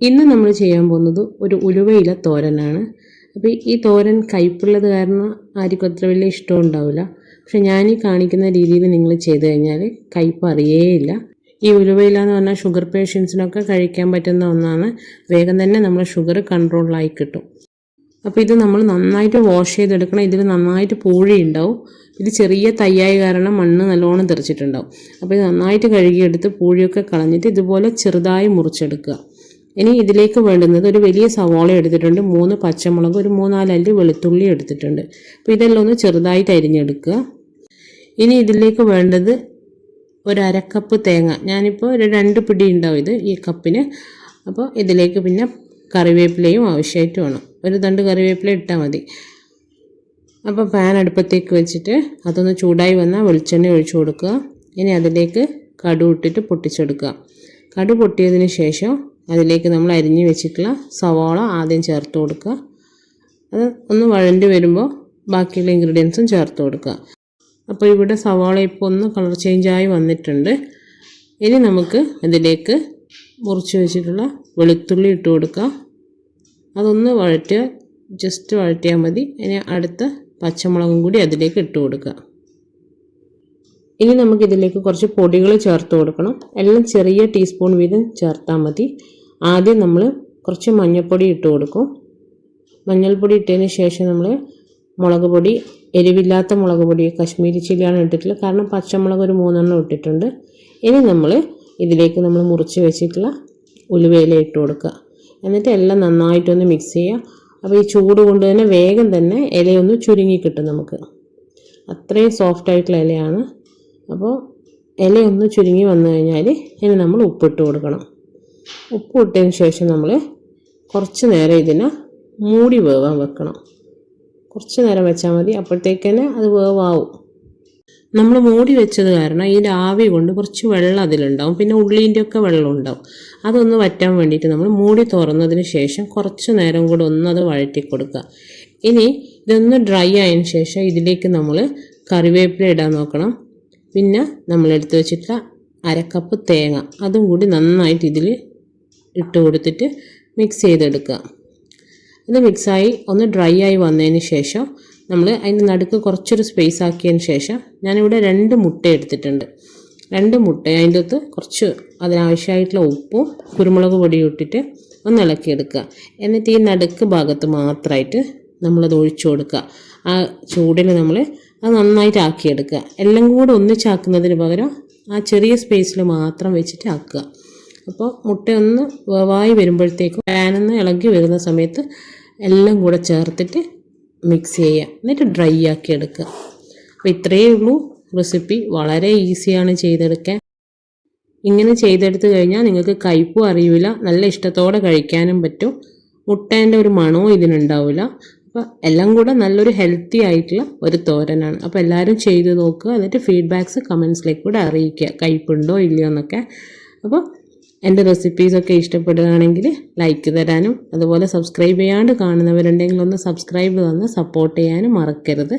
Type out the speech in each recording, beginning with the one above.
ഇന്ന് നമ്മൾ ചെയ്യാൻ പോകുന്നത് ഒരു ഉലുവയില തോരനാണ്. അപ്പോൾ ഈ തോരൻ കയ്പുള്ളത് കാരണം ആർക്കും അത്ര വലിയ ഇഷ്ടം ഉണ്ടാവില്ല. പക്ഷെ ഞാൻ ഈ കാണിക്കുന്ന രീതിയിൽ നിങ്ങൾ ചെയ്ത് കഴിഞ്ഞാൽ കയ്പ് അറിയേയില്ല. ഈ ഉലുവയില എന്ന് പറഞ്ഞാൽ ഷുഗർ പേഷ്യൻസിനൊക്കെ കഴിക്കാൻ പറ്റുന്ന ഒന്നാണ്. വേഗം തന്നെ നമ്മളെ ഷുഗർ കൺട്രോളിലായി കിട്ടും. അപ്പോൾ ഇത് നമ്മൾ നന്നായിട്ട് വാഷ് ചെയ്തെടുക്കണം. ഇതിൽ നന്നായിട്ട് പൂഴി ഉണ്ടാവും. ഇത് ചെറിയ തയ്യായ കാരണം മണ്ണ് നല്ലോണം തെറിച്ചിട്ടുണ്ടാവും. അപ്പോൾ ഇത് നന്നായിട്ട് കഴുകിയെടുത്ത് പൂഴിയൊക്കെ കളഞ്ഞിട്ട് ഇതുപോലെ ചെറുതായി മുറിച്ചെടുക്കുക. ഇനി ഇതിലേക്ക് വേണ്ടുന്നത് ഒരു വലിയ സവാള എടുത്തിട്ടുണ്ട്, 3 പച്ചമുളക്, ഒരു 3-4 അല്ലി വെളുത്തുള്ളി എടുത്തിട്ടുണ്ട്. അപ്പോൾ ഇതെല്ലാം ഒന്ന് ചെറുതായിട്ട് അരിഞ്ഞെടുക്കുക. ഇനി ഇതിലേക്ക് വേണ്ടത് ഒരു 1/2 കപ്പ് തേങ്ങ. ഞാനിപ്പോൾ ഒരു 2 പിടി ഉണ്ടാവും ഇത് ഈ കപ്പിന്. അപ്പോൾ ഇതിലേക്ക് പിന്നെ കറിവേപ്പിലയും ആവശ്യമായിട്ട് വേണം. ഒരു തണ്ട് കറിവേപ്പില ഇട്ടാൽ മതി. അപ്പോൾ പാൻ അടുപ്പത്തേക്ക് വെച്ചിട്ട് അതൊന്ന് ചൂടായി വന്നാൽ വെളിച്ചെണ്ണ ഒഴിച്ചു കൊടുക്കുക. ഇനി അതിലേക്ക് കടുക് ഇട്ടിട്ട് പൊട്ടിച്ചെടുക്കുക. കടുക് പൊട്ടിയതിന് ശേഷം അതിലേക്ക് നമ്മൾ അരിഞ്ഞ് വെച്ചിട്ടുള്ള സവാള ആദ്യം ചേർത്ത് കൊടുക്കുക. അത് ഒന്ന് വഴണ്ടി വരുമ്പോൾ ബാക്കിയുള്ള ഇൻഗ്രീഡിയൻസും ചേർത്ത് കൊടുക്കുക. അപ്പോൾ ഇവിടെ സവാള ഇപ്പോൾ ഒന്ന് കളർ ചേഞ്ചായി വന്നിട്ടുണ്ട്. ഇനി നമുക്ക് അതിലേക്ക് മുറിച്ച് വെച്ചിട്ടുള്ള വെളുത്തുള്ളി ഇട്ട് കൊടുക്കുക. അതൊന്ന് ജസ്റ്റ് വഴറ്റിയാൽ മതി. ഇനി അടുത്ത പച്ചമുളകും കൂടി അതിലേക്ക് ഇട്ട് കൊടുക്കുക. ഇനി നമുക്കിതിലേക്ക് കുറച്ച് പൊടികൾ ചേർത്ത് കൊടുക്കണം. എല്ലാം ചെറിയ ടീസ്പൂൺ വീതം ചേർത്താൽ മതി. ആദ്യം നമ്മൾ കുറച്ച് മഞ്ഞൾപ്പൊടി ഇട്ട് കൊടുക്കും. മഞ്ഞൾപ്പൊടി ഇട്ടതിന് ശേഷം നമ്മൾ മുളക് പൊടി, എരിവില്ലാത്ത മുളക് പൊടി, കശ്മീരി ചില്ലിയാണ് ഇട്ടിട്ടുള്ളത്. കാരണം പച്ചമുളക് ഒരു 3 എണ്ണം ഇട്ടിട്ടുണ്ട്. ഇനി ഇതിലേക്ക് നമ്മൾ മുറിച്ച് വെച്ചിട്ടുള്ള ഉലുവയില ഇട്ട് കൊടുക്കുക. എന്നിട്ട് എല്ലാം നന്നായിട്ടൊന്ന് മിക്സ് ചെയ്യുക. അപ്പോൾ ഈ ചൂട് കൊണ്ട് തന്നെ വേഗം തന്നെ ഇലയൊന്ന് ചുരുങ്ങി കിട്ടും നമുക്ക്. അത്രയും സോഫ്റ്റ് ആയിട്ടുള്ള ഇലയാണ്. അപ്പോൾ ഇലയൊന്ന് ചുരുങ്ങി വന്നു കഴിഞ്ഞാൽ ഇനി നമ്മൾ ഉപ്പിട്ട് കൊടുക്കണം. ഉപ്പ് ഇട്ടതിന് ശേഷം നമ്മൾ കുറച്ച് നേരം ഇതിനെ മൂടി വേവാൻ വെക്കണം. കുറച്ച് നേരം വെച്ചാൽ മതി. അപ്പോഴത്തേക്ക് തന്നെ അത് വേവാവും. നമ്മൾ മൂടി വെച്ചത് കാരണം ഈ ആവി കൊണ്ട് കുറച്ച് വെള്ളം അതിലുണ്ടാവും. പിന്നെ ഉള്ളീൻ്റെ ഒക്കെ വെള്ളം ഉണ്ടാവും. അതൊന്ന് വറ്റാൻ വേണ്ടിയിട്ട് നമ്മൾ മൂടി തുറന്നതിന് ശേഷം കുറച്ച് നേരം കൂടെ അത് വഴറ്റി കൊടുക്കുക. ഇനി ഇതൊന്ന് ഡ്രൈ ആയതിന് ശേഷം ഇതിലേക്ക് നമ്മൾ കറിവേപ്പില ഇടാൻ നോക്കണം. പിന്നെ നമ്മൾ എടുത്ത് വെച്ചിട്ടുള്ള 1/2 കപ്പ് തേങ്ങ അതും കൂടി നന്നായിട്ട് ഇതിൽ ഇട്ട് കൊടുത്തിട്ട് മിക്സ് ചെയ്തെടുക്കുക. ഇത് മിക്സായി ഒന്ന് ഡ്രൈ ആയി വന്നതിന് ശേഷം നമ്മൾ അതിൻ്റെ നടുക്ക് കുറച്ചൊരു സ്പേസ് ആക്കിയതിന് ശേഷം ഞാനിവിടെ 2 മുട്ട എടുത്തിട്ടുണ്ട്. 2 മുട്ട അതിൻ്റെ അകത്ത് കുറച്ച് അതിനാവശ്യമായിട്ടുള്ള ഉപ്പും കുരുമുളക് പൊടിയും ഇട്ടിട്ട് ഒന്ന് ഇളക്കിയെടുക്കുക. എന്നിട്ട് ഈ നടുക്ക് ഭാഗത്ത് മാത്രമായിട്ട് നമ്മളത് ഒഴിച്ചു കൊടുക്കുക. ആ ചൂടിൽ നമ്മൾ അത് നന്നായിട്ട് ആക്കിയെടുക്കുക. എല്ലാം കൂടെ ഒന്നിച്ചാക്കുന്നതിന് പകരം ആ ചെറിയ സ്പേസിൽ മാത്രം വെച്ചിട്ട് ആക്കുക. അപ്പോൾ മുട്ട ഒന്ന് വേവായി വരുമ്പോഴത്തേക്കും പാനൊന്ന് ഇളകി വരുന്ന സമയത്ത് എല്ലാം കൂടെ ചേർത്തിട്ട് മിക്സ് ചെയ്യുക. എന്നിട്ട് ഡ്രൈ ആക്കി എടുക്കുക. അപ്പോൾ ഇത്രയേ ഉള്ളൂ റെസിപ്പി. വളരെ ഈസിയാണ് ചെയ്തെടുക്കാൻ. ഇങ്ങനെ ചെയ്തെടുത്ത് കഴിഞ്ഞാൽ നിങ്ങൾക്ക് കയ്പും അറിയില്ല, നല്ല ഇഷ്ടത്തോടെ കഴിക്കാനും പറ്റും. മുട്ടേൻ്റെ ഒരു മണവും ഇതിനുണ്ടാവില്ല. അപ്പോൾ എല്ലാം കൂടെ നല്ലൊരു ഹെൽത്തി ആയിട്ടുള്ള ഒരു തോരനാണ്. അപ്പോൾ എല്ലാവരും ചെയ്ത് നോക്കുക. എന്നിട്ട് ഫീഡ്ബാക്ക്സ് കമൻസിലേക്ക് കൂടെ അറിയിക്കുക, കയ്പുണ്ടോ ഇല്ലയോ എന്നൊക്കെ. അപ്പോൾ എൻ്റെ റെസിപ്പീസൊക്കെ ഇഷ്ടപ്പെടുകയാണെങ്കിൽ ലൈക്ക് തരാനും അതുപോലെ സബ്സ്ക്രൈബ് ചെയ്യാണ്ട് കാണുന്നവരുണ്ടെങ്കിൽ ഒന്ന് സബ്സ്ക്രൈബ് തന്ന് സപ്പോർട്ട് ചെയ്യാനും മറക്കരുത്.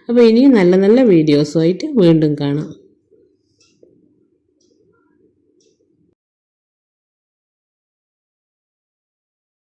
അപ്പോൾ ഇനിയും നല്ല നല്ല വീഡിയോസുമായിട്ട് വീണ്ടും കാണാം.